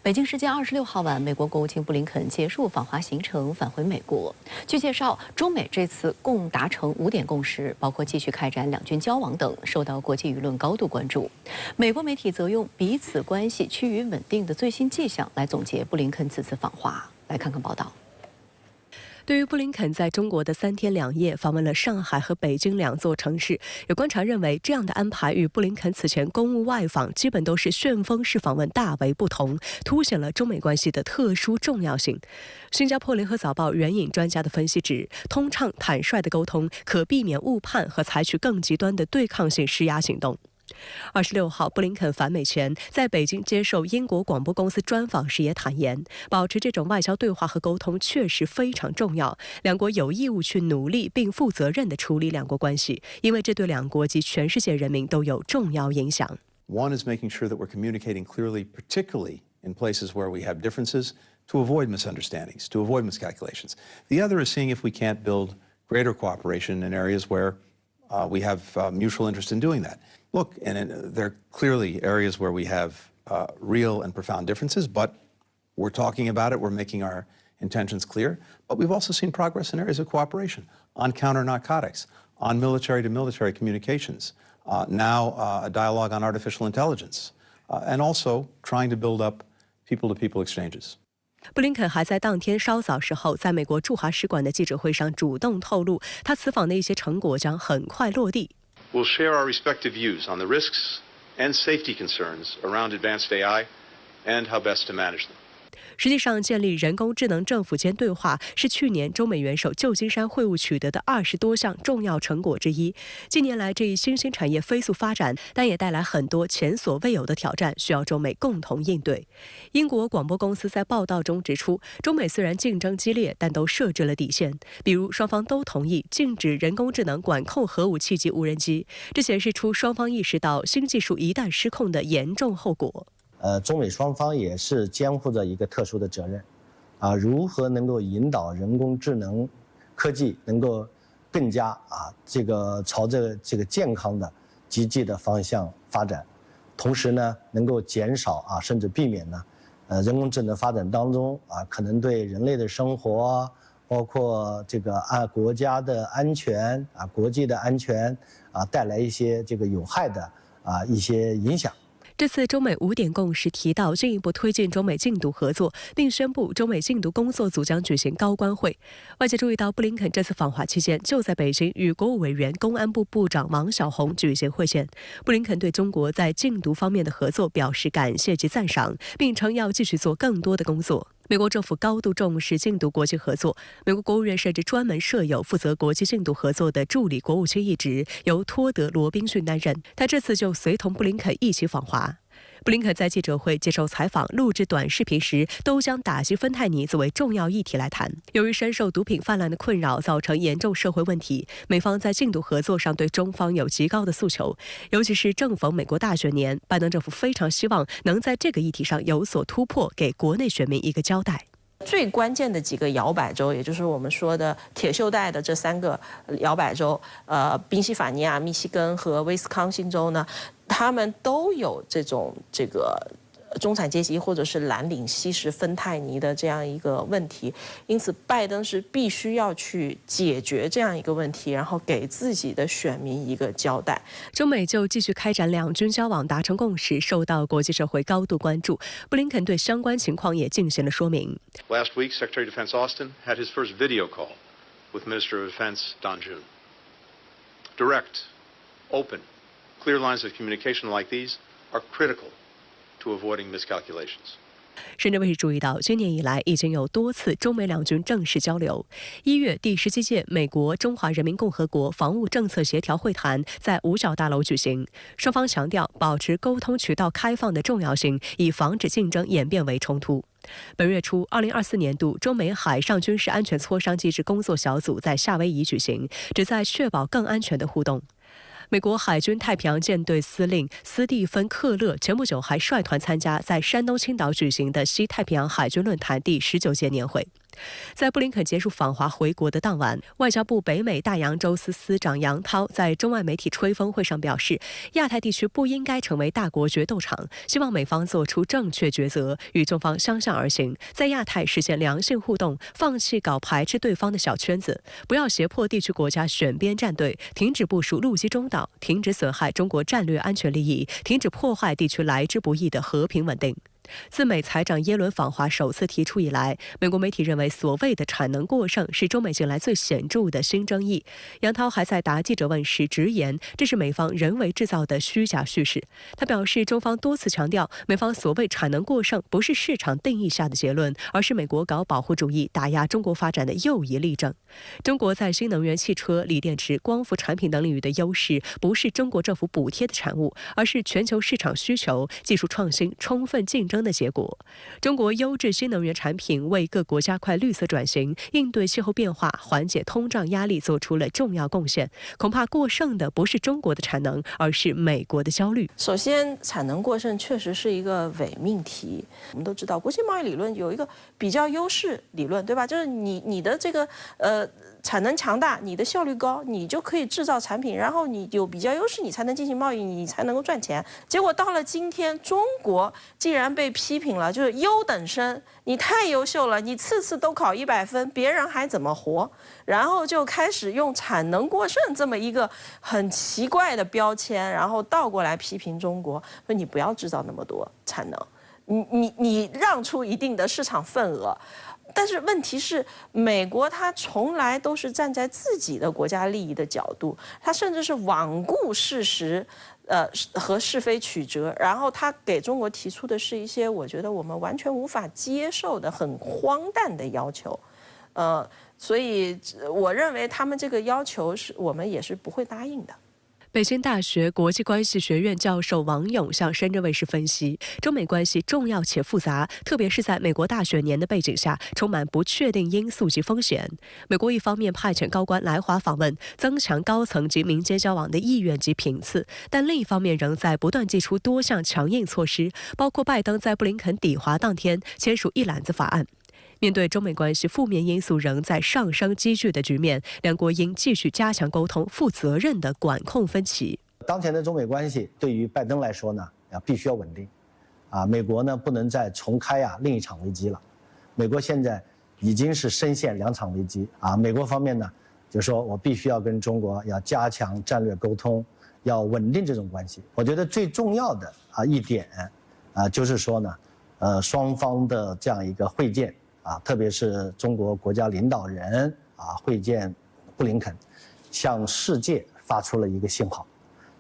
北京时间26号晚，美国国务卿布林肯结束访华行程，返回美国。据介绍，中美这次共达成5点共识，包括继续开展两军交往等，受到国际舆论高度关注。美国媒体则用彼此关系趋于稳定的最新迹象来总结布林肯此次访华。来看看报道。 对于布林肯在中国的3天2夜，访问了上海和北京2座城市，有观察认为，这样的安排与布林肯此前公务外访基本都是旋风式访问大为不同，凸显了中美关系的特殊重要性。新加坡联合早报援引专家的分析指，通畅坦率的沟通可避免误判和采取更极端的对抗性施压行动。 26号，布林肯返美前，在北京接受英国广播公司专访时也坦言，保持这种外交对话和沟通确实非常重要，两国有义务去努力并负责任地处理两国关系，因为这对两国及全世界人民都有重要影响。One is making sure that we're communicating clearly, particularly in places where we have differences, to avoid misunderstandings, to avoid miscalculations. The other is seeing if we can't build greater cooperation in areas where we have mutual interest in doing that. Look, and there are clearly areas where we have real and profound differences, but we're talking about it, we're making our intentions clear. But we've also seen progress in areas of cooperation on counter-narcotics, on military-to-military communications, now a dialogue on artificial intelligence, and also trying to build up people-to-people exchanges. 布林肯还在当天稍早时候，在美国驻华使馆的记者会上主动透露，他此访的一些成果将很快落地。 We'll share our respective views on the risks and safety concerns around advanced AI and how best to manage them. 实际上，建立人工智能政府间对话是去年中美元首旧金山会晤取得的20多项重要成果之一。近年来，这一新兴产业飞速发展，但也带来很多前所未有的挑战，需要中美共同应对。英国广播公司在报道中指出，中美虽然竞争激烈，但都设置了底线，比如双方都同意禁止人工智能管控核武器及无人机，这显示出双方意识到新技术一旦失控的严重后果。 中美双方也是肩负着一个特殊的责任，如何能够引导人工智能科技能够更加朝着这个健康的、积极的方向发展，同时呢，能够减少甚至避免呢，人工智能发展当中可能对人类的生活，包括这个国家的安全国际的安全带来一些这个有害的一些影响。 这次中美5点共识提到进一步推进中美禁毒合作，并宣布中美禁毒工作组将举行高官会。外界注意到，布林肯这次访华期间就在北京与国务委员、公安部部长王小洪举行会见。布林肯对中国在禁毒方面的合作表示感谢及赞赏，并称要继续做更多的工作。 美国政府高度重视禁毒国际合作，美国国务院甚至专门设有负责国际禁毒合作的助理国务卿一职，由托德·罗宾逊担任。他这次就随同布林肯一起访华。布林肯在记者会接受采访、录制短视频时，都将打击芬太尼作为重要议题来谈。由于深受毒品泛滥的困扰，造成严重社会问题，美方在禁毒合作上对中方有极高的诉求。尤其是正逢美国大选年，拜登政府非常希望能在这个议题上有所突破，给国内选民一个交代。 最关键的几个摇摆州，也就是我们说的铁锈带的这3个摇摆州，宾夕法尼亚、密西根和威斯康星州呢，他们都有这个中产阶级或者是蓝领吸食芬太尼的这样一个问题，因此拜登是必须要去解决这样一个问题，然后给自己的选民一个交代。中美就继续开展两军交往达成共识，受到国际社会高度关注。布林肯对相关情况也进行了说明。Last week, Secretary of Defense Austin had his first video call with Minister of Defense Don June. Direct, open, clear lines of communication like these are critical to avoiding miscalculations. 深圳卫视注意到，今年以来已经有多次中美两军正式交流。1月，第17届美国中华人民共和国防务政策协调会谈在五角大楼举行，双方强调保持沟通渠道开放的重要性，以防止竞争演变为冲突。本月初，2024年度中美海上军事安全磋商机制工作小组在夏威夷举行，旨在确保更安全的互动。美国海军太平洋舰队司令斯蒂芬·克勒前不久还率团参加在山东青岛举行的西太平洋海军论坛第19届年会。在布林肯结束访华回国的当晚，外交部北美大洋洲司司长杨涛在中外媒体吹风会上表示，亚太地区不应该成为大国决斗场，希望美方做出正确抉择，与中方相向而行，在亚太实现良性互动，放弃搞排斥对方的小圈子，不要胁迫地区国家选边站队，停止部署陆基中岛，停止损害中国战略安全利益，停止破坏地区来之不易的和平稳定。自美财长耶伦访华首次提出以来，美国媒体认为所谓的产能过剩是中美近来最显著的新争议。杨涛还在答记者问时直言，这是美方人为制造的虚假叙事。他表示，中方多次强调，美方所谓产能过剩不是市场定义下的结论，而是美国搞保护主义打压中国发展的又一例证。中国在新能源汽车、锂电池、光伏产品等领域的优势，不是中国政府补贴的产物，而是全球市场需求、技术创新、充分竞争的结果。中国优质新能源产品为各国加快绿色转型、应对气候变化、缓解通胀压力做出了重要贡献。恐怕过剩的不是中国的产能，而是美国的焦虑。首先，产能过剩确实是一个伪命题。我们都知道，国际贸易理论有一个比较优势理论，对吧？就是你的这个产能强大，你的效率高，你就可以制造产品，然后你有比较优势，你才能进行贸易，你才能够赚钱。结果到了今天，中国竟然被批评了，就是优等生，你太优秀了，你次次都考100分，别人还怎么活？然后就开始用产能过剩这么一个很奇怪的标签，然后倒过来批评中国，说你不要制造那么多产能，你让出一定的市场份额。但是问题是，美国它从来都是站在自己的国家利益的角度，它甚至是罔顾事实，和是非曲折，然后他给中国提出的是一些我觉得我们完全无法接受的很荒诞的要求，所以我认为他们这个要求是我们也是不会答应的。北京大学国际关系学院教授王勇向深圳卫视分析，中美关系重要且复杂，特别是在美国大选年的背景下，充满不确定因素及风险。美国一方面派遣高官来华访问，增强高层及民间交往的意愿及频次，但另一方面仍在不断祭出多项强硬措施，包括拜登在布林肯抵华当天签署一揽子法案。面对中美关系负面因素仍在上升积聚的局面，两国应继续加强沟通，负责任地管控分歧。当前的中美关系对于拜登来说呢，必须要稳定，美国呢不能再重开另一场危机了。美国现在已经是深陷2场危机美国方面呢就说我必须要跟中国要加强战略沟通，要稳定这种关系。我觉得最重要的一点就是说呢，双方的这样一个会见特别是中国国家领导人会见布林肯，向世界发出了一个信号，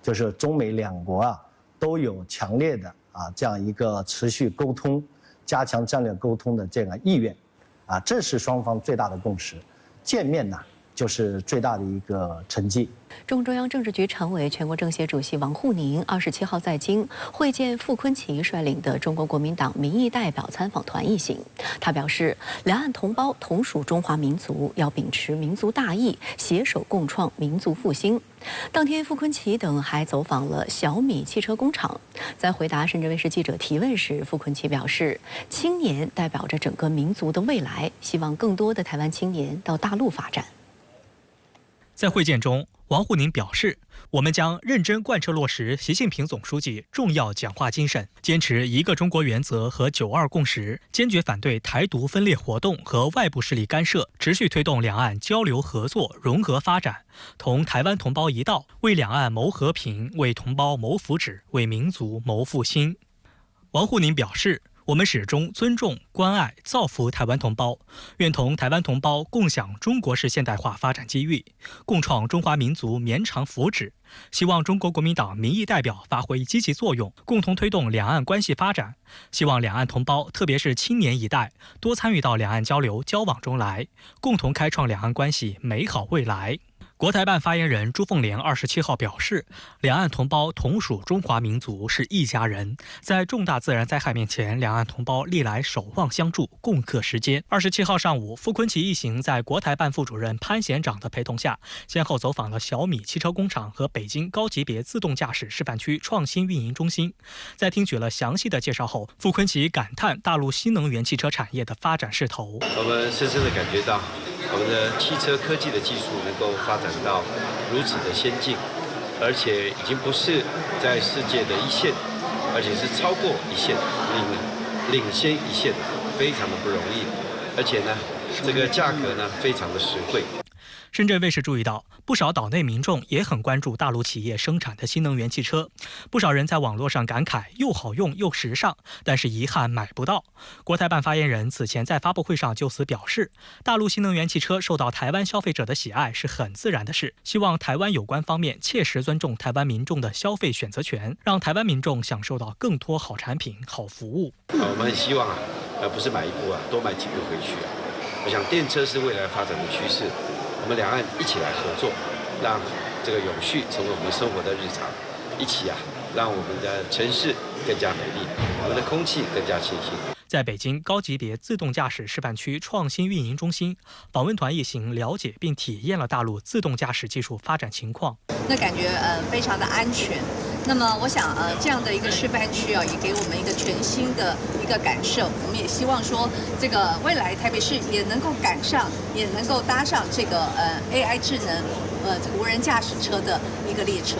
就是中美两国都有强烈的这样一个持续沟通、加强战略沟通的这个意愿这是双方最大的共识。见面呢，就是最大的一个成绩。中央政治局常委、全国政协主席王沪宁27号在京会见傅昆萁率领的中国国民党民意代表参访团一行。他表示，两岸同胞同属中华民族，要秉持民族大义，携手共创民族复兴。当天，傅昆萁等还走访了小米汽车工厂。在回答深圳卫视记者提问时，傅昆萁表示，青年代表着整个民族的未来，希望更多的台湾青年到大陆发展。在会见中，王沪宁表示，我们将认真贯彻落实习近平总书记重要讲话精神，坚持一个中国原则和9·2共识，坚决反对台独分裂活动和外部势力干涉，持续推动两岸交流合作融合发展，同台湾同胞一道，为两岸谋和平，为同胞谋福祉，为民族谋复兴。王沪宁表示，我们始终尊重、关爱、造福台湾同胞，愿同台湾同胞共享中国式现代化发展机遇，共创中华民族绵长福祉。希望中国国民党民意代表发挥积极作用，共同推动两岸关系发展。希望两岸同胞，特别是青年一代，多参与到两岸交流交往中来，共同开创两岸关系美好未来。国台办发言人朱凤莲27号表示，两岸同胞同属中华民族，是一家人。在重大自然灾害面前，两岸同胞历来守望相助，共克时艰。27号上午，傅昆萁一行在国台办副主任潘贤长的陪同下，先后走访了小米汽车工厂和北京高级别自动驾驶示范区创新运营中心。在听取了详细的介绍后，傅昆萁感叹大陆新能源汽车产业的发展势头。我们深深地感觉到，我们的汽车科技的技术能够发展到如此的先进，而且已经不是在世界的一线，而且是超过一线，领先一线，非常的不容易。而且呢，这个价格呢非常的实惠。深圳卫视注意到，不少岛内民众也很关注大陆企业生产的新能源汽车。不少人在网络上感慨又好用又时尚，但是遗憾买不到。国台办发言人此前在发布会上就此表示，大陆新能源汽车受到台湾消费者的喜爱是很自然的事，希望台湾有关方面切实尊重台湾民众的消费选择权，让台湾民众享受到更多好产品、好服务。我们很希望不是买一部多买几部回去我想电车是未来发展的趋势。我们两岸一起来合作，让这个永续成为我们生活的日常，一起让我们的城市更加美丽，我们的空气更加清新。在北京高级别自动驾驶示范区创新运营中心，访问团一行了解并体验了大陆自动驾驶技术发展情况。那感觉非常的安全。那么我想这样的一个示范区也给我们一个全新的一个感受。我们也希望说，这个未来台北市也能够赶上，也能够搭上这个AI 智能这个无人驾驶车的一个列车。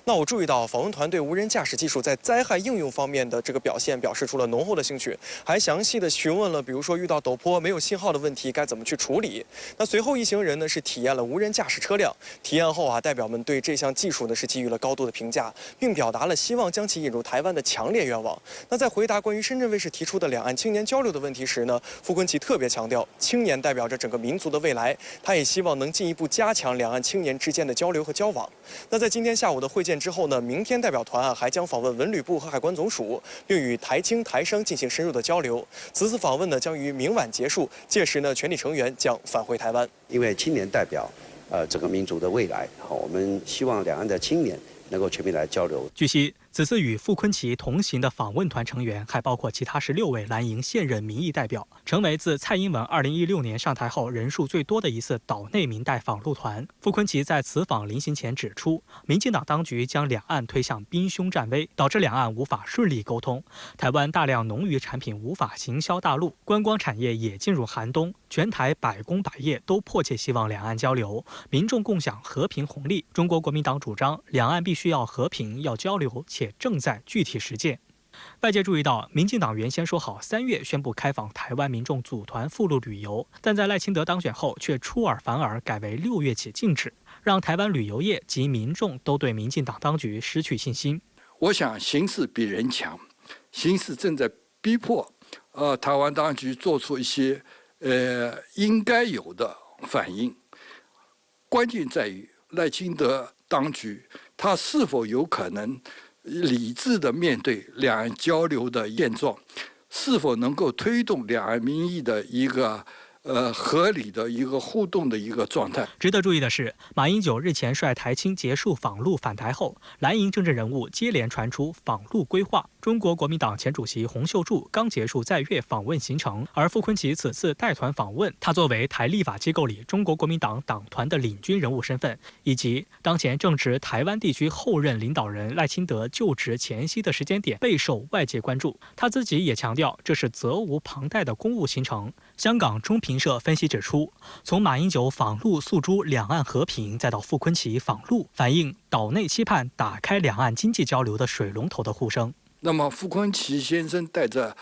那我注意到访问团对无人驾驶技术在灾害应用方面的这个表现表示出了浓厚的兴趣，还详细的询问了，比如说遇到陡坡没有信号的问题该怎么去处理。那随后一行人呢是体验了无人驾驶车辆，体验后代表们对这项技术呢是给予了高度的评价，并表达了希望将其引入台湾的强烈愿望。那在回答关于深圳卫视提出的两岸青年交流的问题时呢，傅昆萁特别强调，青年代表着整个民族的未来，他也希望能进一步加强两岸青年之间的交流和交往。那在今天下午的会见之后呢，明天代表团还将访问文旅部和海关总署，并与台青台生进行深入的交流。此次访问呢将于明晚结束，届时呢全体成员将返回台湾。因为青年代表整个民族的未来，我们希望两岸的青年能够全面来交流。据悉，此次与傅昆萁同行的访问团成员还包括其他16位蓝营现任民意代表，成为自蔡英文2016年上台后人数最多的一次岛内民代访陆团。傅昆萁在此访临行前指出，民进党当局将两岸推向兵凶战危，导致两岸无法顺利沟通。台湾大量农渔产品无法行销大陆，观光产业也进入寒冬，全台百工百业都迫切希望两岸交流，民众共享和平红利。中国国民党主张两岸必须要和平，要交流，且正在具体实践。外界注意到，民进党原先说好3月宣布开放台湾民众组团赴陆旅游，但在赖清德当选后却出尔反尔，改为6月起禁止，让台湾旅游业及民众都对民进党当局失去信心。我想形势比人强，形势正在逼迫台湾当局做出一些应该有的反应。关键在于赖清德当局他是否有可能理智地面对两岸交流的现状，是否能够推动两岸民意的一个合理的一个互动的一个状态。值得注意的是，马英九日前率台青结束访陆返台后，蓝营政治人物接连传出访陆规划。中国国民党前主席洪秀柱刚结束在粤访问行程，而傅昆萁此次带团访问，他作为台立法机构里中国国民党党团的领军人物身份，以及当前正值台湾地区后任领导人赖清德就职前夕的时间点，备受外界关注。他自己也强调，这是责无旁贷的公务行程。香港中评社分析指出，从马英九访陆诉诸两岸和平，再到傅昆萁访陆，反映岛内期盼打开两岸经济交流的水龙头的呼声。那么傅昆萁先生带着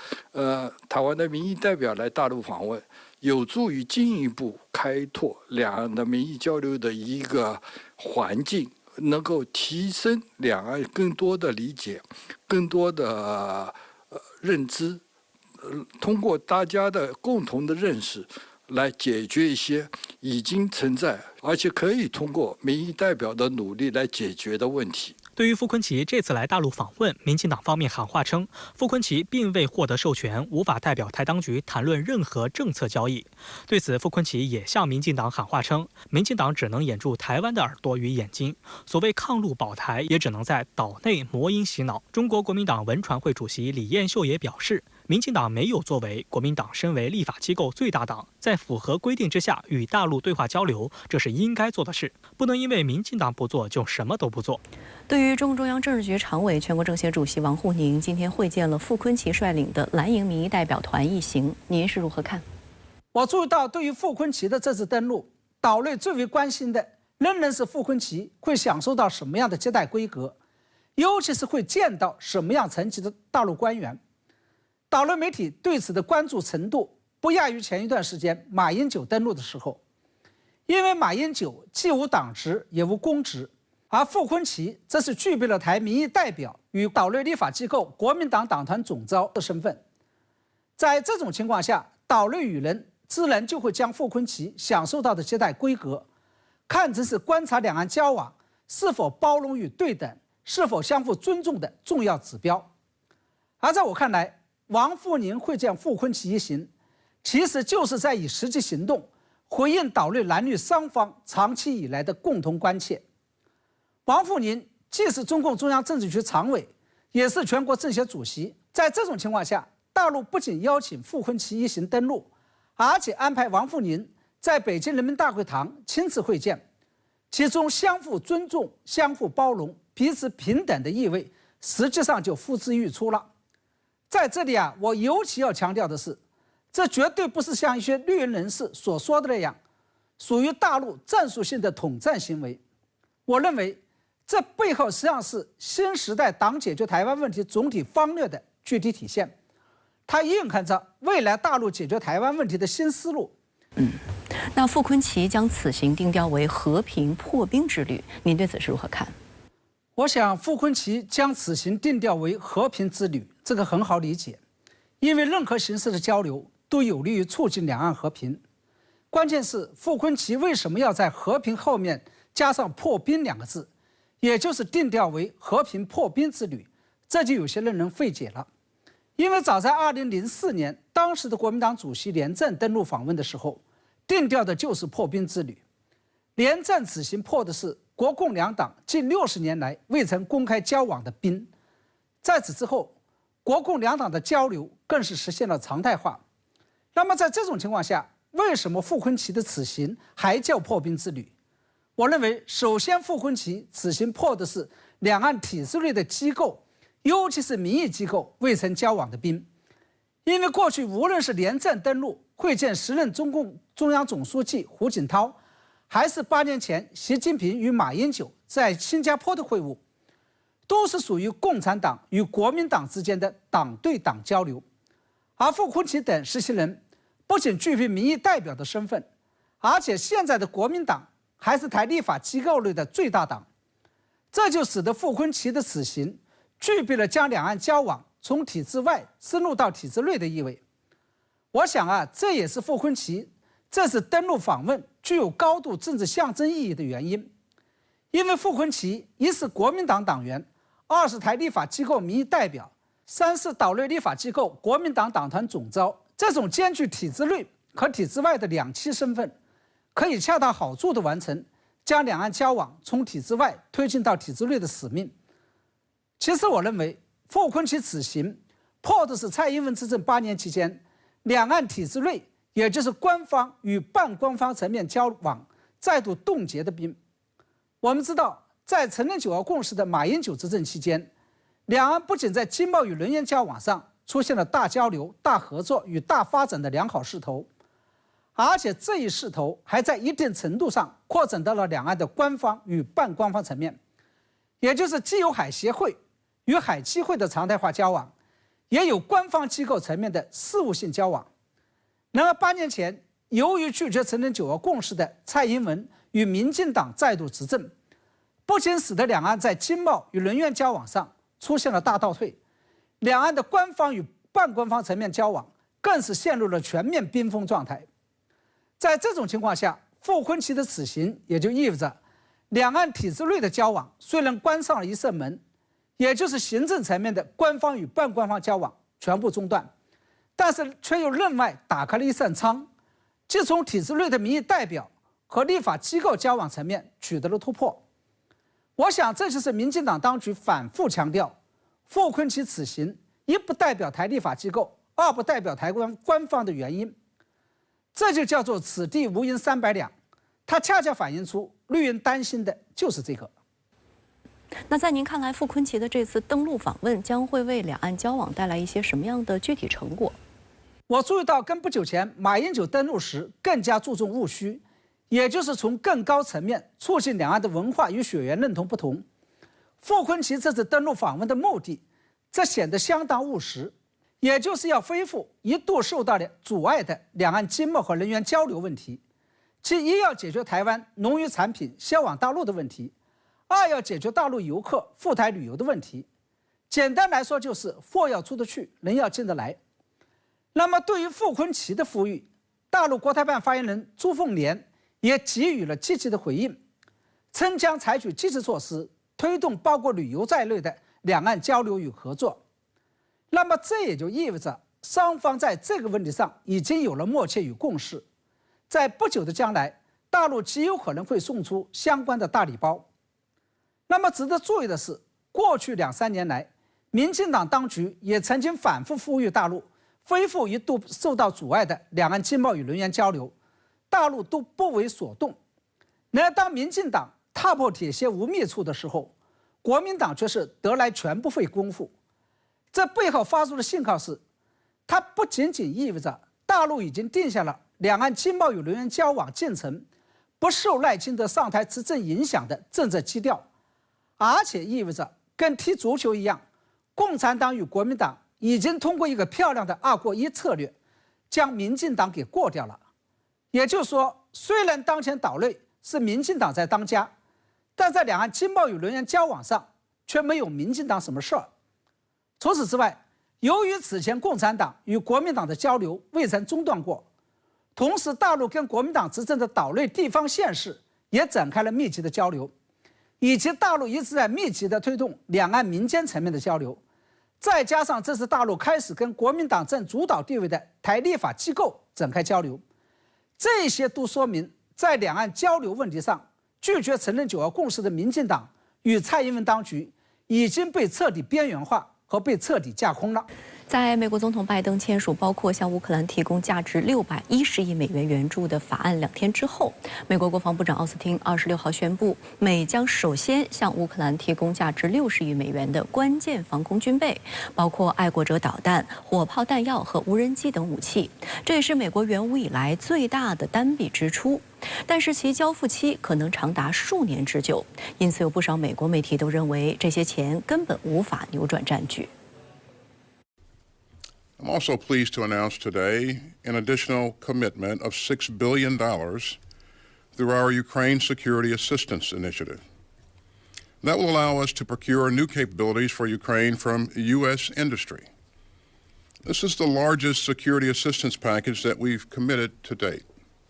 台湾的民意代表来大陆访问，有助于进一步开拓两岸的民意交流的一个环境，能够提升两岸更多的理解，更多的认知，通过大家的共同的认识来解决一些已经存在而且可以通过民意代表的努力来解决的问题。对于傅昆萁这次来大陆访问，民进党方面喊话称，傅昆萁并未获得授权，无法代表台当局谈论任何政策交易。对此，傅昆萁也向民进党喊话称，民进党只能掩住台湾的耳朵与眼睛，所谓抗陆保台，也只能在岛内魔音洗脑。中国国民党文传会主席李彦秀也表示，民进党没有作为，国民党身为立法机构最大党，在符合规定之下与大陆对话交流，这是应该做的事，不能因为民进党不做就什么都不做。对于中共中央政治局常委、全国政协主席王沪宁今天会见了傅昆萁率领的蓝营民意代表团一行，您是如何看？我注意到，对于傅昆萁的这次登陆，岛内最为关心的仍然是傅昆萁会享受到什么样的接待规格，尤其是会见到什么样层级的大陆官员。岛内媒体对此的关注程度不亚于前一段时间马英九登陆的时候，因为马英九既无党职也无公职，而傅昆萁则是具备了台民意代表与岛内立法机构国民党党团总召的身份。在这种情况下，岛内舆论自然就会将傅昆萁享受到的接待规格看成是观察两岸交往是否包容与对等、是否相互尊重的重要指标。而在我看来，王沪宁会见傅昆萁一行，其实就是在以实际行动回应岛内蓝绿双方长期以来的共同关切。王沪宁既是中共中央政治局常委，也是全国政协主席。在这种情况下，大陆不仅邀请傅昆萁一行登陆，而且安排王沪宁在北京人民大会堂亲自会见，其中相互尊重、相互包容、彼此平等的意味，实际上就呼之欲出了。在这里我尤其要强调的是，这绝对不是像一些绿营人士所说的那样，属于大陆战术性的统战行为。我认为，这背后实际上是新时代党解决台湾问题总体方略的具体体现，它蕴含着未来大陆解决台湾问题的新思路。那傅昆萁将此行定调为和平破冰之旅，您对此是如何看？我想傅昆萁将此行定调为和平之旅，这个很好理解，因为任何形式的交流都有利于促进两岸和平。关键是傅昆萁为什么要在和平后面加上破冰2个字，也就是定调为和平破冰之旅，这就有些令人费解了。因为早在2004年，当时的国民党主席连战登陆访问的时候，定调的就是破冰之旅。连战此行破的是国共两党近60年来未曾公开交往的冰。在此之后，国共两党的交流更是实现了常态化。那么在这种情况下，为什么傅昆萁的此行还叫破冰之旅？我认为，首先傅昆萁此行破的是两岸体制内的机构，尤其是民意机构未曾交往的冰。因为过去无论是连战登陆会见时任中共中央总书记胡锦涛，还是8年前习近平与马英九在新加坡的会晤，都是属于共产党与国民党之间的党对党交流。而傅昆萁等实习人不仅具备民意代表的身份，而且现在的国民党还是台立法机构内的最大党，这就使得傅昆萁的此行具备了将两岸交往从体制外深入到体制内的意味。我想这也是傅昆萁这次登陆访问具有高度政治象征意义的原因。因为傅昆萁一是国民党党员，2是台立法机构民意代表，3是岛内立法机构国民党党团总召，这种兼具体制内和体制外的2栖身份，可以恰到好处地完成将两岸交往从体制外推进到体制内的使命。其实我认为，傅昆萁此行破的是蔡英文执政8年期间两岸体制内，也就是官方与半官方层面交往再度冻结的冰。我们知道，在承认9二共识的马英九执政期间，两岸不仅在经贸与人员交往上出现了大交流、大合作与大发展的良好势头，而且这一势头还在一定程度上扩展到了两岸的官方与半官方层面，也就是既有海协会与海基会的常态化交往，也有官方机构层面的事务性交往。然而8年前，由于拒绝承认9二共识的蔡英文与民进党再度执政，不仅使得两岸在经贸与人员交往上出现了大倒退，两岸的官方与半官方层面交往更是陷入了全面冰封状态。在这种情况下，傅昆萁的此行也就意味着两岸体制内的交往虽然关上了一扇门，也就是行政层面的官方与半官方交往全部中断，但是却又另外打开了一扇窗，即从体制内的民意代表和立法机构交往层面取得了突破。我想这就是民进党当局反复强调傅崐萁此行一不代表台立法机构，二不代表台湾官方的原因。这就叫做此地无银300两，它恰恰反映出绿营担心的就是这个。那在您看来，傅崐萁的这次登陆访问将会为两岸交往带来一些什么样的具体成果？我注意到，跟不久前马英九登陆时更加注重务虚，也就是从更高层面促进两岸的文化与血缘认同不同。傅崐萁这次登陆访问的目的，这显得相当务实，也就是要恢复一度受到了阻碍的两岸经贸和人员交流问题。其一要解决台湾农渔产品销往大陆的问题，二要解决大陆游客赴台旅游的问题。简单来说，就是货要出得去，人要进得来。那么对于傅崐萁的呼吁，大陆国台办发言人朱凤莲也给予了积极的回应，称将采取积极措施推动包括旅游在内的两岸交流与合作。那么这也就意味着双方在这个问题上已经有了默契与共识，在不久的将来，大陆极有可能会送出相关的大礼包。那么值得注意的是，过去2、3年来，民进党当局也曾经反复呼吁大陆恢复一度受到阻碍的两岸经贸与人员交流，大陆都不为所动。然而当民进党踏破铁鞋无觅处的时候，国民党却是得来全不费工夫。这背后发出的信号是，它不仅仅意味着大陆已经定下了两岸经贸与人员交往进程不受赖清德上台执政影响的政策基调，而且意味着跟踢足球一样，共产党与国民党已经通过一个漂亮的2过1策略，将民进党给过掉了。也就是说，虽然当前岛内是民进党在当家，但在两岸经贸与人员交往上却没有民进党什么事儿。除此之外，由于此前共产党与国民党的交流未曾中断过，同时大陆跟国民党执政的岛内地方县市也展开了密集的交流，以及大陆一直在密集的推动两岸民间层面的交流，再加上这次大陆开始跟国民党占主导地位的台立法机构展开交流，这些都说明在两岸交流问题上拒绝承认9·2共识的民进党与蔡英文当局已经被彻底边缘化和被彻底架空了。在美国总统拜登签署包括向乌克兰提供价值610亿美元援助的法案2天之后，美国国防部长奥斯汀26号宣布，美将首先向乌克兰提供价值60亿美元的关键防空军备，包括爱国者导弹、火炮弹药和无人机等武器。这也是美国援乌以来最大的单笔支出，但是其交付期可能长达数年之久，因此有不少美国媒体都认为这些钱根本无法扭转战局。I'm also pleased to announce today an additional commitment of $6 billion through our Ukraine Security Assistance Initiative. That will allow us to procure new capabilities for Ukraine from U.S. industry. This is the largest security assistance package that we've committed to date.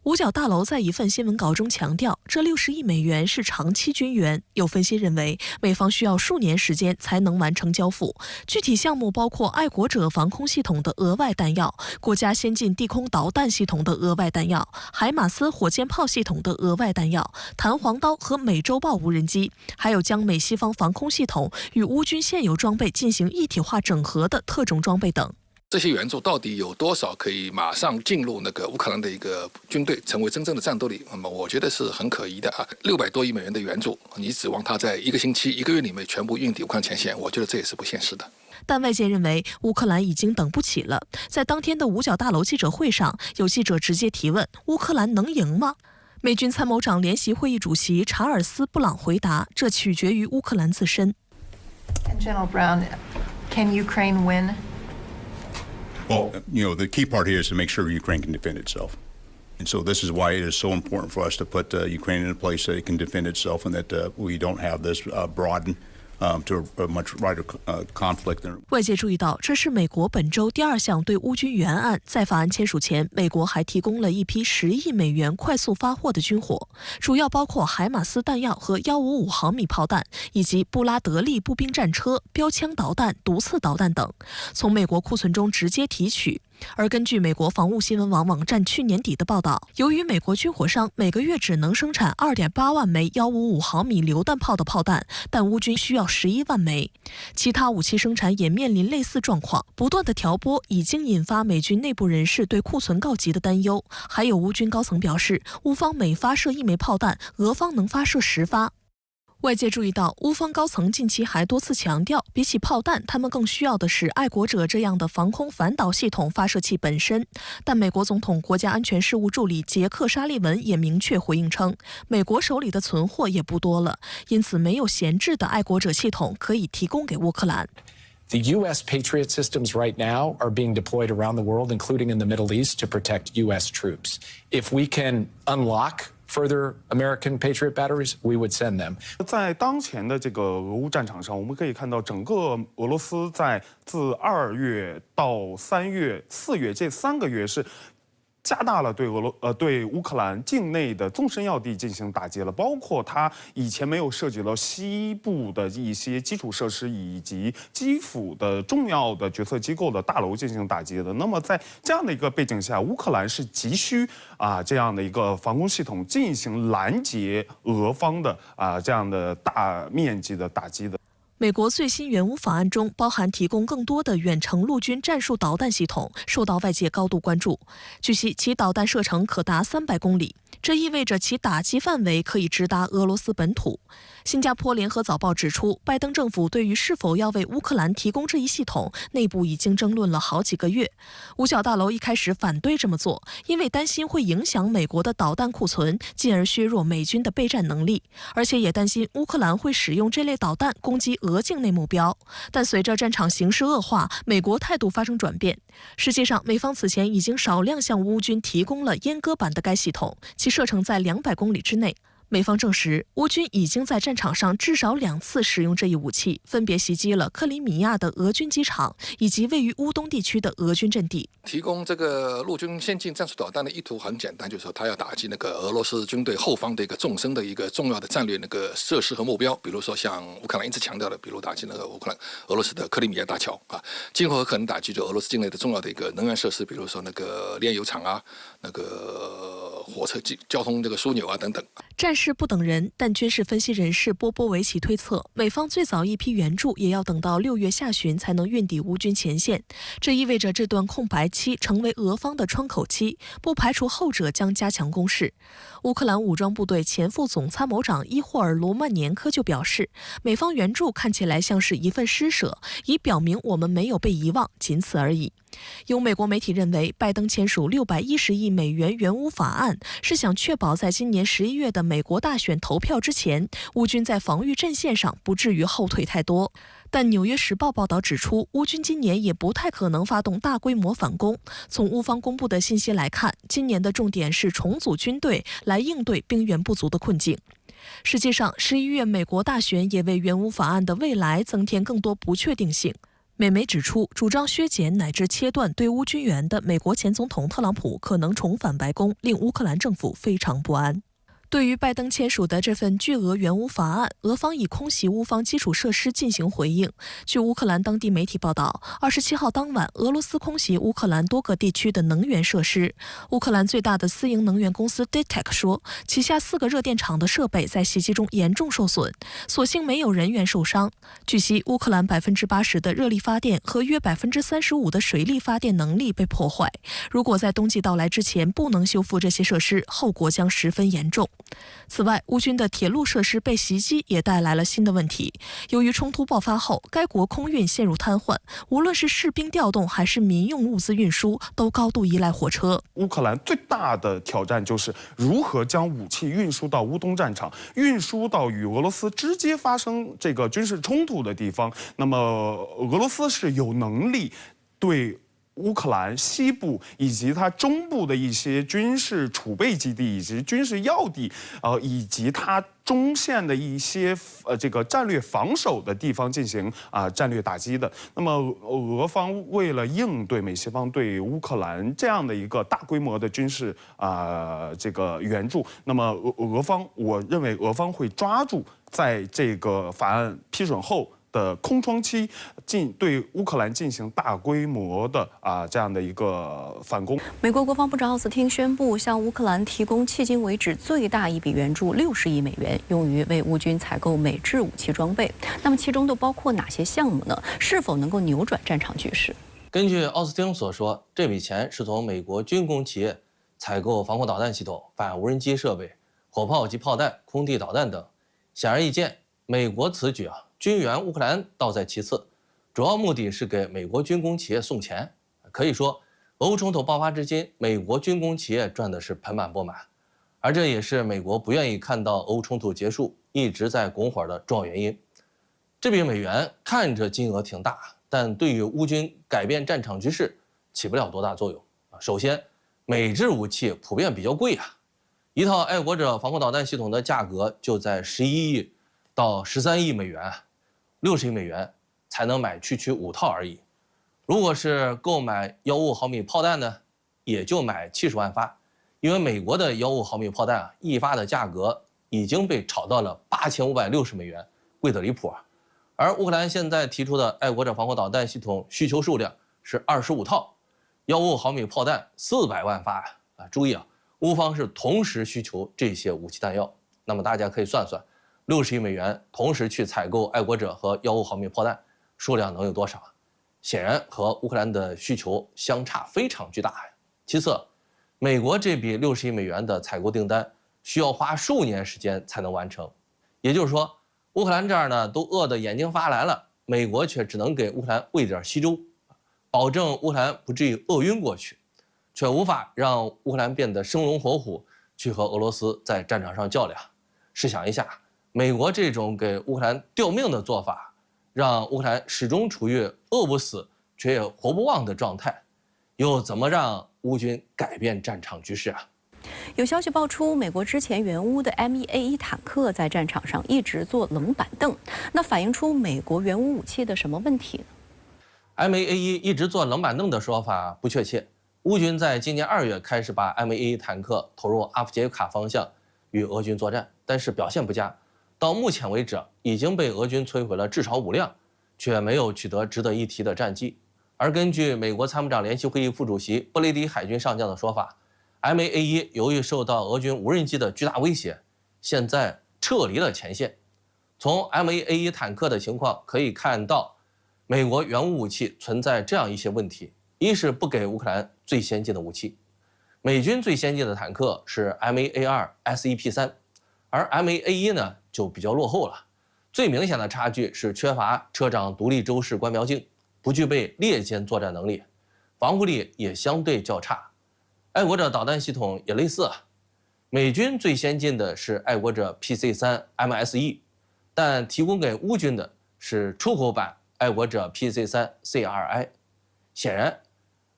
五角大楼在一份新闻稿中强调，这60亿美元是长期军援。有分析认为，美方需要数年时间才能完成交付。具体项目包括爱国者防空系统的额外弹药、国家先进地空导弹系统的额外弹药、海马斯火箭炮系统的额外弹药、弹簧刀和美洲豹无人机，还有将美西方防空系统与乌军现有装备进行一体化整合的特种装备等。这些援助到底有多少可以马上进入那个乌克兰的一个军队，成为真正的战斗力？那么我觉得是很可疑的啊！600多亿美元的援助，你指望它在1个星期、1个月里面全部运抵乌克兰前线，我觉得这也是不现实的。但外界认为乌克兰已经等不起了。在当天的五角大楼记者会上，有记者直接提问：乌克兰能赢吗？美军参谋长联席会议主席查尔斯·布朗回答：这取决于乌克兰自身。General Brown, can Ukraine win? Well, the key part here is to make sure Ukraine can defend itself. And so this is why it is so important for us to put Ukraine in a place that it can defend itself and that we don't have this broad to a much wider conflict. 外界注意到，这是美国本周第2项对乌军援案。在法案签署前，美国还提供了一批10亿美元快速发货的军火，主要包括海马斯弹药和155毫米炮弹，以及布拉德利步兵战车、标枪导弹、毒刺导弹等，从美国库存中直接提取。而根据美国防务新闻网网站去年底的报道，由于美国军火商每个月只能生产2.8万枚155毫米榴弹炮的炮弹，但乌军需要11万枚。其他武器生产也面临类似状况，不断的调拨已经引发美军内部人士对库存告急的担忧。还有乌军高层表示，乌方每发射1枚炮弹，俄方能发射10发。外界注意到，乌方高层近期还多次强调，比起炮弹，他们更需要的是爱国者这样的防空反导系统发射器本身。但美国总统国家安全事务助理杰克·沙利文也明确回应称，美国手里的存货也不多了，因此没有闲置的爱国者系统可以提供给乌克兰。The U.S. Patriot systems right now are being deployed around the world, including in the Middle East, to protect U.S. troops. If we can unlock further American Patriot batteries, we would send them. 在当前的这个俄乌战场上，我们可以看到，整个俄罗斯在自2月到3月、4月这3个月是加大了对乌克兰境内的纵深要地进行打击了，包括它以前没有涉及到西部的一些基础设施以及基辅的重要的决策机构的大楼进行打击的。那么在这样的一个背景下，乌克兰是急需这样的一个防空系统进行拦截俄方的这样的大面积的打击的。美国最新援乌法案中包含提供更多的远程陆军战术导弹系统，受到外界高度关注。据悉，其导弹射程可达300公里，这意味着其打击范围可以直达俄罗斯本土。新加坡联合早报指出，拜登政府对于是否要为乌克兰提供这一系统，内部已经争论了好几个月。五角大楼一开始反对这么做，因为担心会影响美国的导弹库存，进而削弱美军的备战能力，而且也担心乌克兰会使用这类导弹攻击俄境内目标。但随着战场形势恶化，美国态度发生转变。实际上，美方此前已经少量向乌军提供了阉割版的该系统，其射程在200公里之内。美方证实，乌军已经在战场上至少2次使用这一武器，分别袭击了克里米亚的俄军机场以及位于乌东地区的俄军阵地。提供这个陆军先进战术导弹的意图很简单，就是说他要打击那个俄罗斯军队后方的一个纵深的一个重要的战略那个设施和目标，比如说像乌克兰一直强调的，比如打击那个俄罗斯的克里米亚大桥啊，今后可能打击就俄罗斯境内的重要的一个能源设施，比如说那个炼油厂啊，那个火车交通这个枢纽啊等等。战事不等人，但军事分析人士波波维奇推测，美方最早一批援助也要等到6月下旬才能运抵乌军前线，这意味着这段空白期成为俄方的窗口期，不排除后者将加强攻势。乌克兰武装部队前副总参谋长伊霍尔·罗曼年科就表示，美方援助看起来像是一份施舍，以表明我们没有被遗忘，仅此而已。有美国媒体认为，拜登签署610亿美元援乌法案，是想确保在今年11月的美国大选投票之前，乌军在防御阵线上不至于后退太多。但《纽约时报》报道指出，乌军今年也不太可能发动大规模反攻。从乌方公布的信息来看，今年的重点是重组军队，来应对兵源不足的困境。实际上，11月美国大选也为援乌法案的未来增添更多不确定性。美媒指出，主张削减乃至切断对乌军援的美国前总统特朗普可能重返白宫，令乌克兰政府非常不安。对于拜登签署的这份巨额援乌法案，俄方以空袭乌方基础设施进行回应。据乌克兰当地媒体报道，27号当晚，俄罗斯空袭乌克兰多个地区的能源设施。乌克兰最大的私营能源公司 DTEK 说，旗下4个热电厂的设备在袭击中严重受损，所幸没有人员受伤。据悉，乌克兰80%的热力发电和约35%的水力发电能力被破坏。如果在冬季到来之前不能修复这些设施，后果将十分严重。此外，乌军的铁路设施被袭击也带来了新的问题。由于冲突爆发后，该国空运陷入瘫痪，无论是士兵调动还是民用物资运输，都高度依赖火车。乌克兰最大的挑战就是如何将武器运输到乌东战场，运输到与俄罗斯直接发生这个军事冲突的地方。那么，俄罗斯是有能力对乌克兰西部以及它中部的一些军事储备基地以及军事要地，以及它中线的一些这个战略防守的地方进行战略打击的。那么俄方为了应对美西方对乌克兰这样的一个大规模的军事这个援助，那么我认为俄方会抓住在这个法案批准后的空窗期，对乌克兰进行大规模的这样的一个反攻。美国国防部长奥斯汀宣布，向乌克兰提供迄今为止最大一笔援助60亿美元，用于为乌军采购美制武器装备。那么其中都包括哪些项目呢？是否能够扭转战场局势？根据奥斯汀所说，这笔钱是从美国军工企业采购防空导弹系统、反无人机设备、火炮及炮弹、空地导弹等。显而易见，美国此举军援乌克兰倒在其次，主要目的是给美国军工企业送钱。可以说，俄乌冲突爆发至今，美国军工企业赚的是盆满钵满，而这也是美国不愿意看到俄乌冲突结束，一直在拱火的重要原因。这笔美元看着金额挺大，但对于乌军改变战场局势起不了多大作用。首先，美制武器普遍比较贵一套爱国者防空导弹系统的价格就在11亿到13亿美元。60亿美元才能买区5套而已。如果是购买155毫米炮弹呢，也就买70万发，因为美国的155毫米炮弹一发的价格已经被炒到了8560美元，贵得离谱。而乌克兰现在提出的爱国者防空导弹系统需求数量是25套，155毫米炮弹400万发注意乌方是同时需求这些武器弹药。那么大家可以算算，60亿美元同时去采购爱国者和155毫米炮弹，数量能有多少？显然和乌克兰的需求相差非常巨大其次，美国这笔60亿美元的采购订单需要花数年时间才能完成，也就是说，乌克兰这儿呢都饿得眼睛发蓝了，美国却只能给乌克兰喂点稀粥，保证乌克兰不至于饿晕过去，却无法让乌克兰变得生龙活虎，去和俄罗斯在战场上较量。试想一下，美国这种给乌克兰吊命的做法，让乌克兰始终处于饿不死却也活不忘的状态，又怎么让乌军改变战场局势有消息爆出，美国之前援乌的 M1A1 坦克在战场上一直坐冷板凳，那反映出美国援乌武器的什么问题呢？ M1A1 一直坐冷板凳的说法不确切。乌军在今年2月开始把 M1A1 坦克投入阿夫杰卡方向与俄军作战，但是表现不佳。到目前为止，已经被俄军摧毁了至少5辆，却没有取得值得一提的战绩。而根据美国参谋长联席会议副主席布雷迪海军上将的说法， M1A1 由于受到俄军无人机的巨大威胁，现在撤离了前线。从 M1A1 坦克的情况可以看到，美国援乌武器存在这样一些问题：一是不给乌克兰最先进的武器，美军最先进的坦克是 M1A2 SEP3， 而 M1A1 呢就比较落后了。最明显的差距是缺乏车长独立周式观瞄镜，不具备猎间作战能力，防护力也相对较差。爱国者导弹系统也类似美军最先进的是爱国者 PC3 MSE， 但提供给乌军的是出口版爱国者 PC3 CRI。 显然，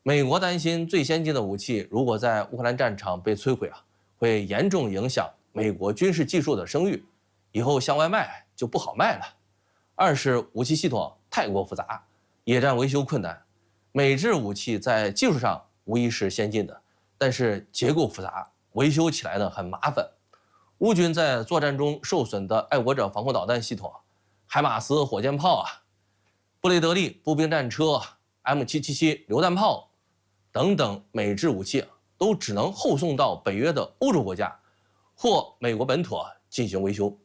美国担心最先进的武器如果在乌克兰战场被摧毁会严重影响美国军事技术的声誉，以后向外卖就不好卖了。二是武器系统太过复杂，野战维修困难。美制武器在技术上无疑是先进的，但是结构复杂，维修起来呢很麻烦。乌军在作战中受损的爱国者防空导弹系统、海马斯火箭炮布雷德利步兵战车、M777 榴弹炮等等美制武器都只能后送到北约的欧洲国家或美国本土进行维修。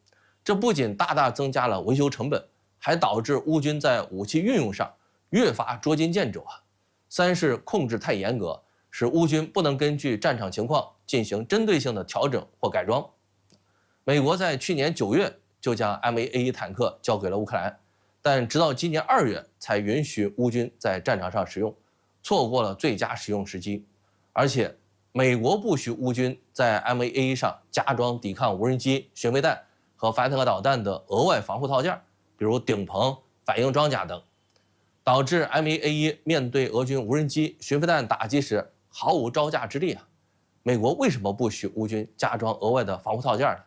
这不仅大大增加了维修成本，还导致乌军在武器运用上越发捉襟见肘三是控制太严格，使乌军不能根据战场情况进行针对性的调整或改装。美国在去年9月就将 M1A1 坦克交给了乌克兰，但直到今年2月才允许乌军在战场上使用，错过了最佳使用时机。而且，美国不许乌军在 M1A1 上加装抵抗无人机、巡回弹和反坦克导弹的额外防护套件，比如顶棚、反应装甲等。导致 MA-A1面对俄军无人机、巡飞弹打击时毫无招架之力啊！美国为什么不许乌军加装额外的防护套件呢？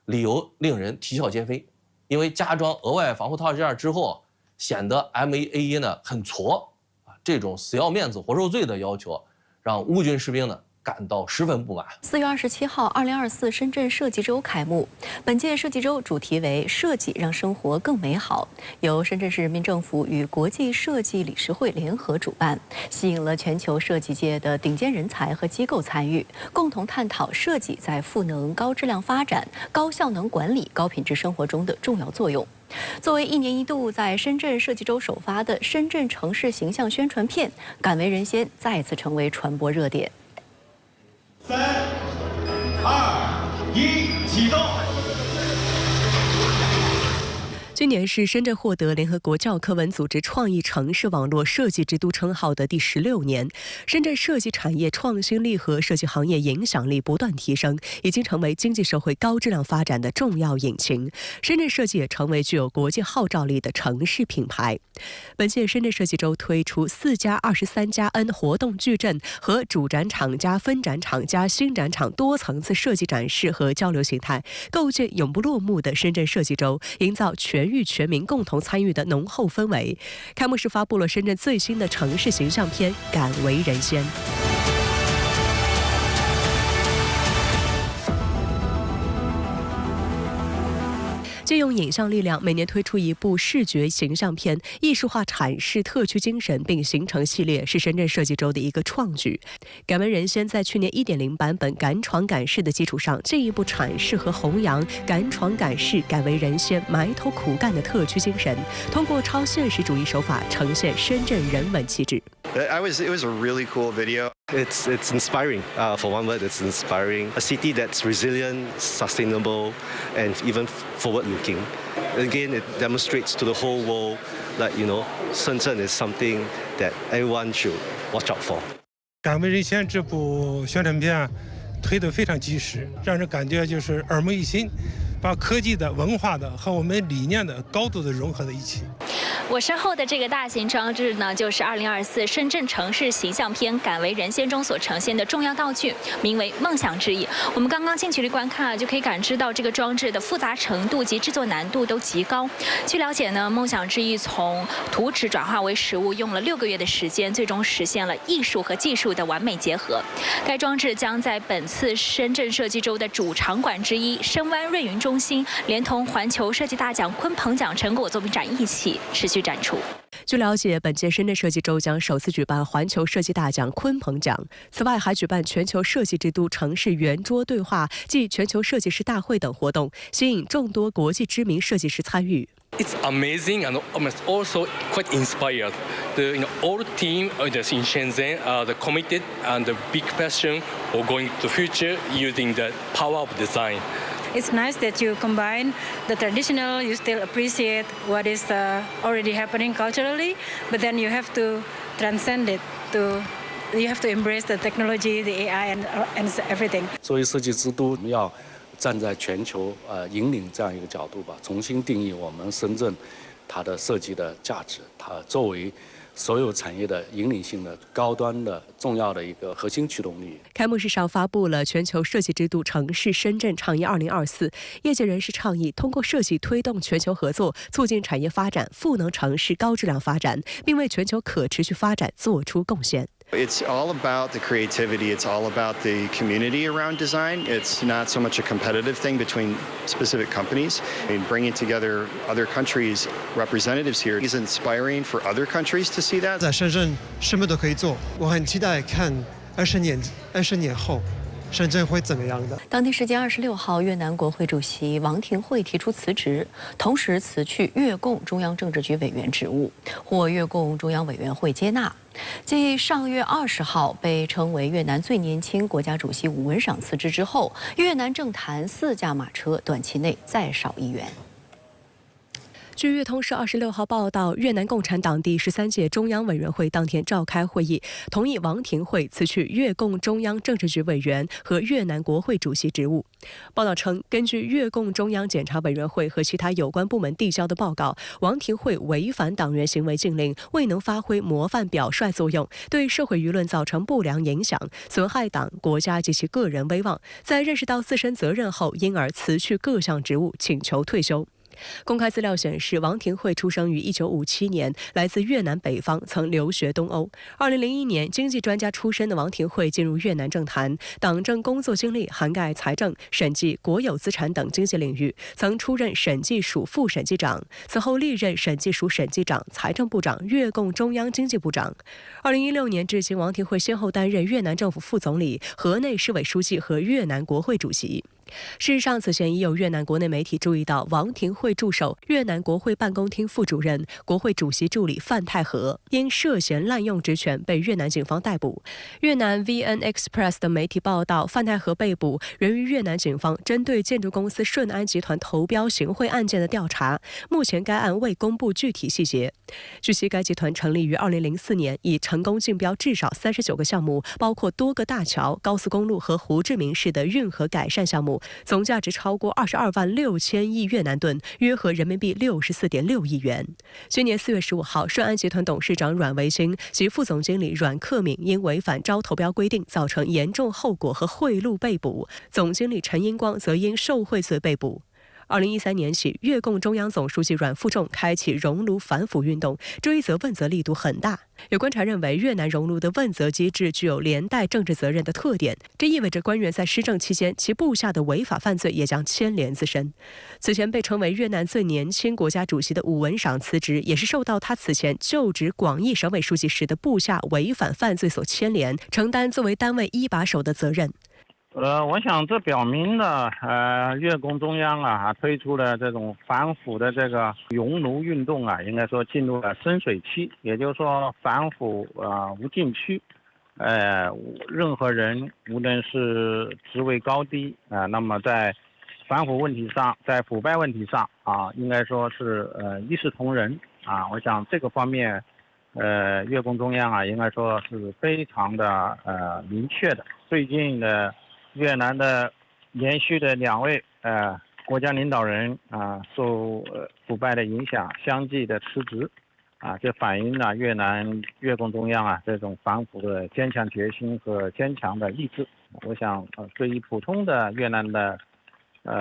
理由令人啼笑皆非，因为加装额外防护套件之后，显得 MA-A1呢很矬啊！这种死要面子活受罪的要求，让乌军士兵呢感到十分不满。4月27号，2024深圳设计周开幕。本届设计周主题为“设计让生活更美好”，由深圳市人民政府与国际设计理事会联合主办，吸引了全球设计界的顶尖人才和机构参与，共同探讨设计在赋能、高质量发展、高效能管理、高品质生活中的重要作用。作为1年1度在深圳设计周首发的深圳城市形象宣传片，敢为人先再次成为传播热点。3、2、1，启动！今年是深圳获得联合国教科文组织创意城市网络设计之都称号的第16年。深圳设计产业创新力和设计行业影响力不断提升，已经成为经济社会高质量发展的重要引擎。深圳设计也成为具有国际号召力的城市品牌。本届深圳设计周推出4+23+N 活动矩阵和主展场加分展场加新展场多层次设计展示和交流形态，构建永不落幕的深圳设计周，营造全域全民共同参与的浓厚氛围。开幕式发布了深圳最新的城市形象片《敢为人先》。借用影像力量，每年推出一部视觉形象片，艺术化阐释特区精神，并形成系列，是深圳设计周的一个创举。敢为人先在去年1.0版本敢闯敢试的基础上，进一步阐释和弘扬敢闯敢试、敢为人先、埋头苦干的特区精神，通过超现实主义手法呈现深圳人文气质。It was a really cool video. It's inspiring. For one word, it's inspiring. A city that's resilient, sustainable, and even forward-looking. Again, it demonstrates to the whole world that Shenzhen is something that everyone should watch out for. 敢为人先这部宣传片推得非常及时，让人感觉就是耳目一新，把科技的、文化的和我们理念的高度的融合在一起。我身后的这个大型装置呢，就是2024深圳城市形象片《敢为人先》中所呈现的重要道具，名为“梦想之翼”。我们刚刚近距离观看，就可以感知到这个装置的复杂程度及制作难度都极高。据了解呢，“梦想之翼”从图纸转化为实物用了6个月的时间，最终实现了艺术和技术的完美结合。该装置将在本次深圳设计周的主场馆之一深湾瑞云中心，连同环球设计大奖鲲鹏奖成果作品展一起持续展出。据了解，本届深圳设计周将首次举办环球设计大奖鲲鹏奖，此外还举办全球设计之都城市圆桌对话暨全球设计师大会等活动，吸引众多国际知名设计师参与。It's amazing and also quite inspired. The all team in Shenzhen are the committed and the big passion for going to the future using the power of design. It's nice that you combine the traditional, you still appreciate what is already happening culturally, but then you have to transcend it you have to embrace the technology, the AI and everything. 作为设计之都，我们要站在全球引领这样一个角度吧，重新定义我们深圳它的设计的价值，它作为所有产业的引领性的高端的重要的一个核心驱动力。开幕式上发布了全球设计之都城市深圳倡议2024，业界人士倡议通过设计推动全球合作，促进产业发展，赋能城市高质量发展，并为全球可持续发展做出贡献。It's all about the creativity. It's all about the community around design. It's not so much a competitive thing between specific companies. And bringing together other countries' representatives here is inspiring for other countries to see that. 在深圳什么都可以做，我很期待看20年后深圳会怎么样的？当地时间26号，越南国会主席王廷惠提出辞职，同时辞去越共中央政治局委员职务，获越共中央委员会接纳。继上月20号被称为越南最年轻国家主席武文赏辞职之后，越南政坛4驾马车短期内再少1员。据粤通社26号报道，越南共产党第13届中央委员会当天召开会议，同意王廷惠辞去越共中央政治局委员和越南国会主席职务。报道称，根据越共中央检察委员会和其他有关部门递交的报告，王廷惠违反党员行为禁令，未能发挥模范表率作用，对社会舆论造成不良影响，损害党、国家及其个人威望。在认识到自身责任后，因而辞去各项职务，请求退休。公开资料显示，王廷惠出生于1957年，来自越南北方，曾留学东欧。2001年，经济专家出身的王廷惠进入越南政坛，党政工作经历涵盖财政、审计、国有资产等经济领域，曾出任审计署副审计长，此后历任审计署审计长、财政部长、越共中央经济部长。2016年至今，王廷惠先后担任越南政府副总理、河内市委书记和越南国会主席。事实上，此前已有越南国内媒体注意到王廷惠助手、越南国会办公厅副主任、国会主席助理范泰和因涉嫌滥用职权被越南警方逮捕。越南 VN Express 的媒体报道，范泰和被捕源于越南警方针对建筑公司顺安集团投标行贿案件的调查，目前该案未公布具体细节。据悉，该集团成立于2004年，已成功竞标至少39个项目，包括多个大桥、高速公路和胡志明市的运河改善项目，总价值超过22万6千亿越南盾，约合人民币64.6亿元。今年4月15号，顺安集团董事长阮维新及副总经理阮克敏因违反招投标规定，造成严重后果和贿赂被捕，总经理陈英光则因受贿罪被捕。2013年起，越共中央总书记阮富仲开启熔炉反腐运动，追责问责力度很大。有观察认为，越南熔炉的问责机制具有连带政治责任的特点，这意味着官员在施政期间，其部下的违法犯罪也将牵连自身。此前被称为越南最年轻国家主席的武文赏辞职，也是受到他此前就职广义省委书记时的部下违反犯罪所牵连，承担作为单位一把手的责任。我想这表明了，越共中央推出了这种反腐的这个熔炉运动应该说进入了深水期，也就是说反腐无禁区，任何人无论是职位高低那么在反腐问题上，在腐败问题上应该说是一视同仁我想这个方面，越共中央应该说是非常的明确的。最近的越南的连续的2位国家领导人受腐败的影响相继的辞职这反映了越共中央这种反腐的坚强决心和坚强的意志。我想对于普通的越南的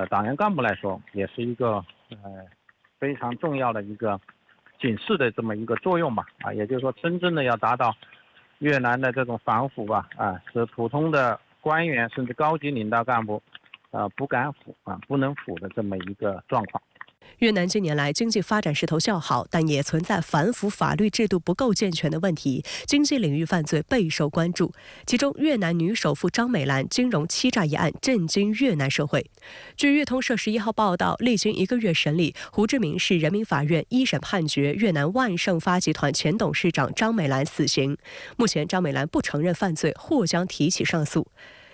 党员干部来说，也是一个非常重要的一个警示的这么一个作用吧也就是说，真正的要达到越南的这种反腐是普通的官员甚至高级领导干部不敢腐不能腐的这么一个状况。越南近年来经济发展势头较好，但也存在反腐法律制度不够健全的问题，经济领域犯罪备受关注。其中，越南女首富张美兰金融欺诈一案震惊越南社会。据粤通社11号报道，历经1个月审理，胡志明市人民法院一审判决越南万盛发集团前董事长张美兰死刑。目前，张美兰不承认犯罪，或将提起上诉。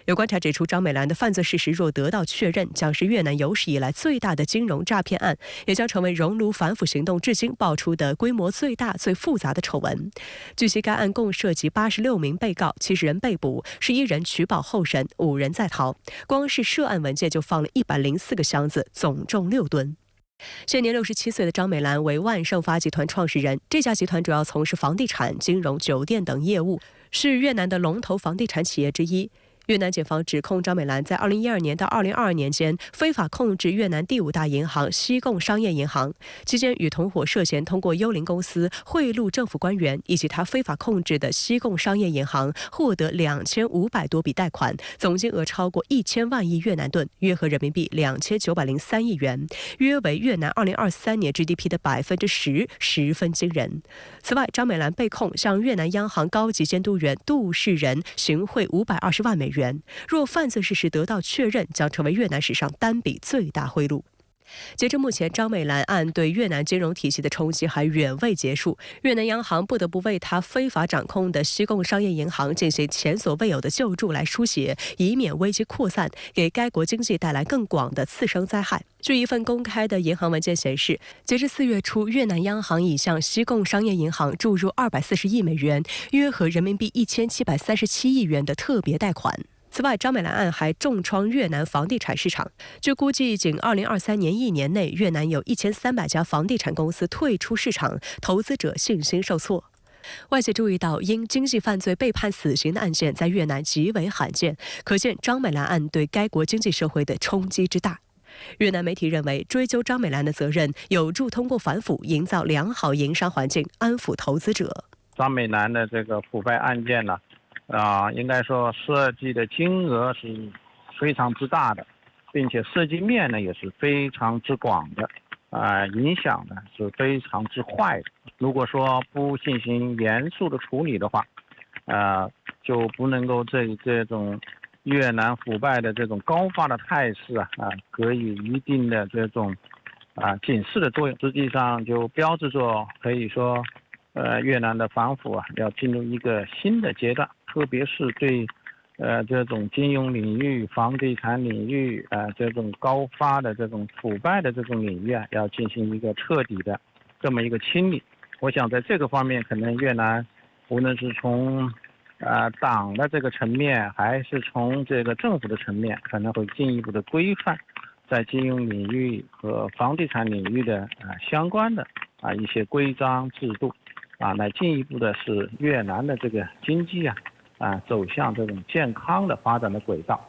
有观察指出，张美兰的犯罪事实若得到确认，将是越南有史以来最大的金融诈骗案，也将成为熔炉反腐行动至今爆出的规模最大、最复杂的丑闻。据悉，该案共涉及86名被告，70人被捕，11人取保候审，5人在逃。光是涉案文件就放了104个箱子，总重6吨。现年67岁的张美兰为万盛发集团创始人，这家集团主要从事房地产、金融、酒店等业务，是越南的龙头房地产企业之一。越南检方指控张美兰在2012年到2022年间非法控制越南第5大银行西贡商业银行，期间与同伙涉嫌通过幽灵公司贿赂政府官员，以及他非法控制的西贡商业银行获得2500多笔贷款，总金额超过1000万亿越南盾，约合人民币2903亿元，约为越南2023年 GDP 的10%，十分惊人。此外，张美兰被控向越南央行高级监督员杜世仁行贿520万美元，若犯罪事实得到确认，将成为越南史上单笔最大贿赂。截至目前，张美兰案对越南金融体系的冲击还远未结束，越南央行不得不为他非法掌控的西贡商业银行进行前所未有的救助来输血，以免危机扩散，给该国经济带来更广的次生灾害。据一份公开的银行文件显示，截至4月初，越南央行已向西贡商业银行注入240亿美元，约合人民币1737亿元的特别贷款。此外，张美兰案还重创越南房地产市场。据估计，仅2023年1年内，越南有1300家房地产公司退出市场，投资者信心受挫。外界注意到，因经济犯罪被判死刑的案件在越南极为罕见，可见张美兰案对该国经济社会的冲击之大。越南媒体认为，追究张美兰的责任有助通过反腐营造良好营商环境，安抚投资者。张美兰的这个腐败案件呢，应该说涉及的金额是非常之大的，并且涉及面呢也是非常之广的，影响呢是非常之坏的。如果说不进行严肃的处理的话，就不能够这种越南腐败的这种高发的态势给予一定的这种警示的作用。实际上就标志着可以说，越南的反腐要进入一个新的阶段，特别是对这种金融领域、房地产领域这种高发的这种腐败的这种领域要进行一个彻底的这么一个清理。我想在这个方面，可能越南无论是从党的这个层面，还是从这个政府的层面，可能会进一步的规范在金融领域和房地产领域的相关的一些规章制度来进一步的使越南的这个经济走向这种健康的发展的轨道。